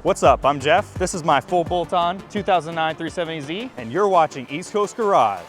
What's up? I'm Jeff. This is my full bolt-on 2009 370Z, and you're watching East Coast Garage.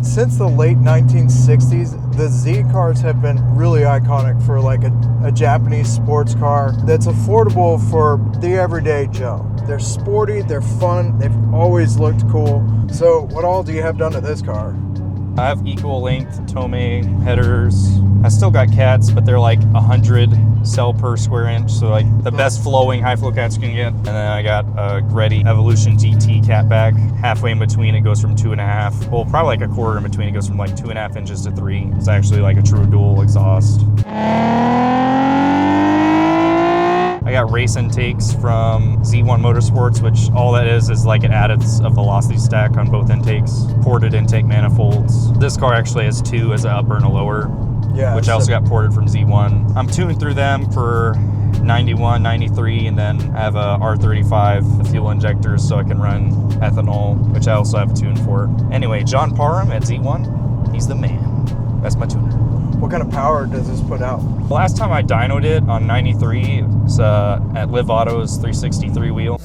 Since the late 1960s, the Z cars have been really iconic for like a Japanese sports car that's affordable for the everyday Joe. They're sporty, they're fun, they've always looked cool. So what all do you have done to this car? I have equal length Tomei headers. I still got cats, but they're like 100 cell per square inch, so like the best flowing high flow cats you can get. And then I got a Greddy Evolution GT catback. Halfway in between it goes from 2.5, well, probably like a quarter in between. It goes from like 2.5 inches to 3. It's actually like a true dual exhaust. I got race intakes from Z1 Motorsports, which all that is like it added a velocity stack on both intakes. Ported intake manifolds. This car actually has two as an upper and a lower, which I also got ported from Z1. I'm tuned through them for 91, 93, and then I have a R35 fuel injectors so I can run ethanol, which I also have a tune for. Anyway, John Parham at Z1, he's the man. That's my tuner. What kind of power does this put out? The last time I dynoed it on 93, it was at Live Auto's 363 wheel.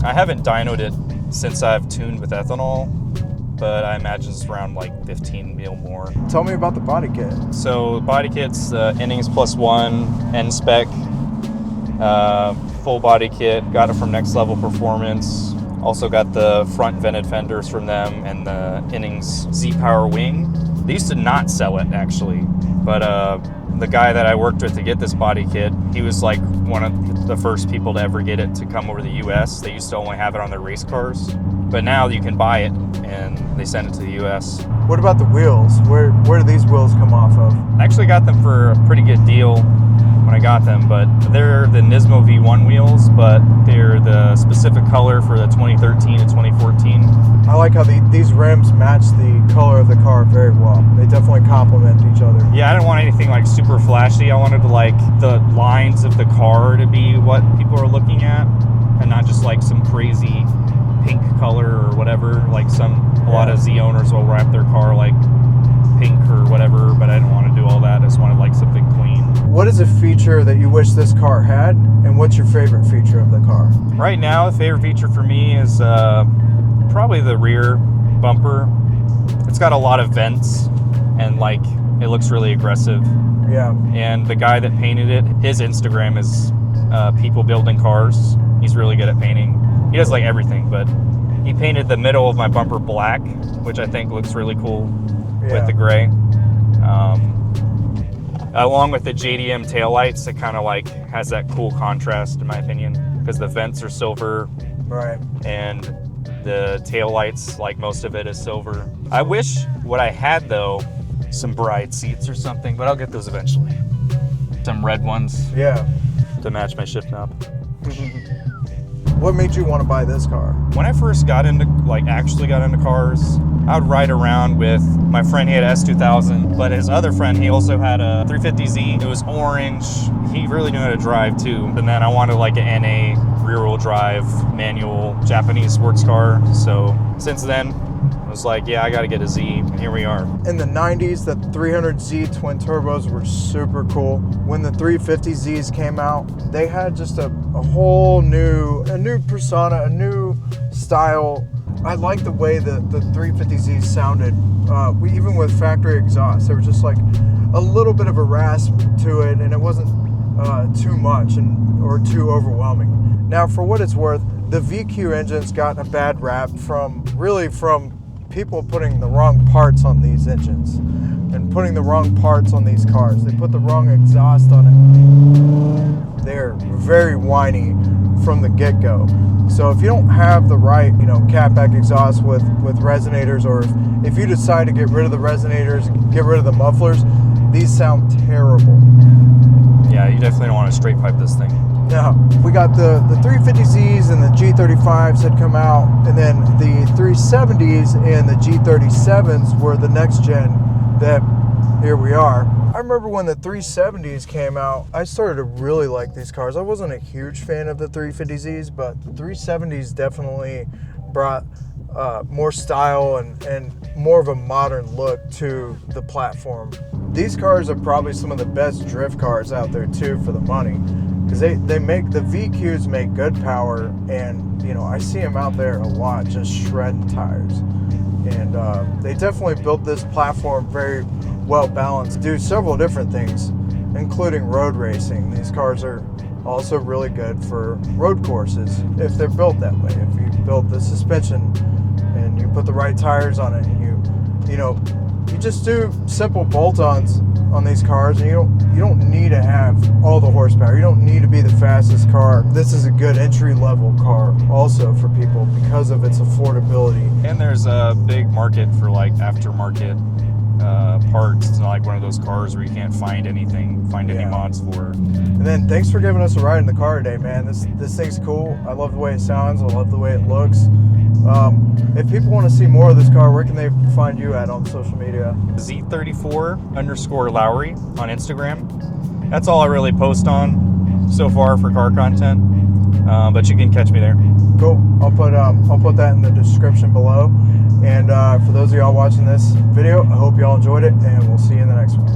I haven't dynoed it since I've tuned with ethanol, but I imagine it's around like 15 mil more. Tell me about the body kit. So body kit's Innings +1 N spec, full body kit. Got it from Next Level Performance. Also got the front vented fenders from them and the Innings Z Power wing. They used to not sell it actually, but the guy that I worked with to get this body kit, he was like one of the first people to ever get it to come over to the US. They used to only have it on their race cars, but now you can buy it and they send it to the US. What about the wheels? Where do these wheels come off of? I actually got them for a pretty good deal when I got them, but they're the Nismo V1 wheels, but they're the specific color for the 2013 and 2014. I like how these rims match the color of the car very well. They definitely complement each other. Yeah, I didn't want anything like super flashy. I wanted to like the lines of the car to be what people are looking at and not just like some crazy pink color or whatever. Like a lot of Z owners will wrap their car like pink or whatever, but I didn't want to do all that. I just wanted like something clean. What is a feature that you wish this car had, and what's your favorite feature of the car? Right now, the favorite feature for me is probably the rear bumper. It's got a lot of vents and like it looks really aggressive. Yeah. And the guy that painted it, his Instagram is people building cars. He's really good at painting. He does like everything, but he painted the middle of my bumper black, which I think looks really cool with the gray. Along with the JDM taillights, it kind of like has that cool contrast in my opinion, because the vents are silver, right? And the taillights, like most of it is silver. I wish what I had though, some bride seats or something, but I'll get those eventually. Some red ones, to match my shift knob. What made you want to buy this car? When I first actually got into cars, I would ride around with my friend. He had an S2000, but his other friend, he also had a 350Z. It was orange. He really knew how to drive too. And then I wanted like an NA rear-wheel drive manual Japanese sports car. So since then, I was like, yeah, I got to get a Z, and here we are. In the 90s, the 300Z twin turbos were super cool. When the 350Zs came out, they had just a whole new persona, a new style. I like the way the 350Zs sounded, even with factory exhaust. There was just like a little bit of a rasp to it, and it wasn't too much or too overwhelming. Now, for what it's worth, the VQ engine's gotten a bad rap from people putting the wrong parts on these engines and putting the wrong parts on these cars. They put the wrong exhaust on it. They're very whiny from the get-go. So if you don't have the right, catback exhaust with resonators, or if you decide to get rid of the resonators, get rid of the mufflers, these sound terrible. Yeah, you definitely don't want to straight pipe this thing. No, we got the 350Zs and the G35s had come out, and then the 370s and the G37s were the next gen that here we are. I remember when the 370s came out, I started to really like these cars. I wasn't a huge fan of the 350Zs, but the 370s definitely brought more style and more of a modern look to the platform. These cars are probably some of the best drift cars out there too for the money, because they make the VQs make good power, and you know, I see them out there a lot just shredding tires, and they definitely built this platform very well balanced, do several different things, including road racing. These cars are also really good for road courses if they're built that way. If you build the suspension and you put the right tires on it, and you just do simple bolt-ons on these cars, and you don't need to have all the horsepower. You don't need to be the fastest car. This is a good entry-level car also for people because of its affordability. And there's a big market for like aftermarket parts. It's not like one of those cars where you can't find any mods for. And then thanks for giving us a ride in the car today, man. This thing's cool. I love the way it sounds. I love the way it looks. If people want to see more of this car, where can they find you at on social media? Z34_Lowry on Instagram. That's all I really post on so far for car content. But you can catch me there. Cool. I'll put that in the description below. And for those of y'all watching this video, I hope y'all enjoyed it, and we'll see you in the next one.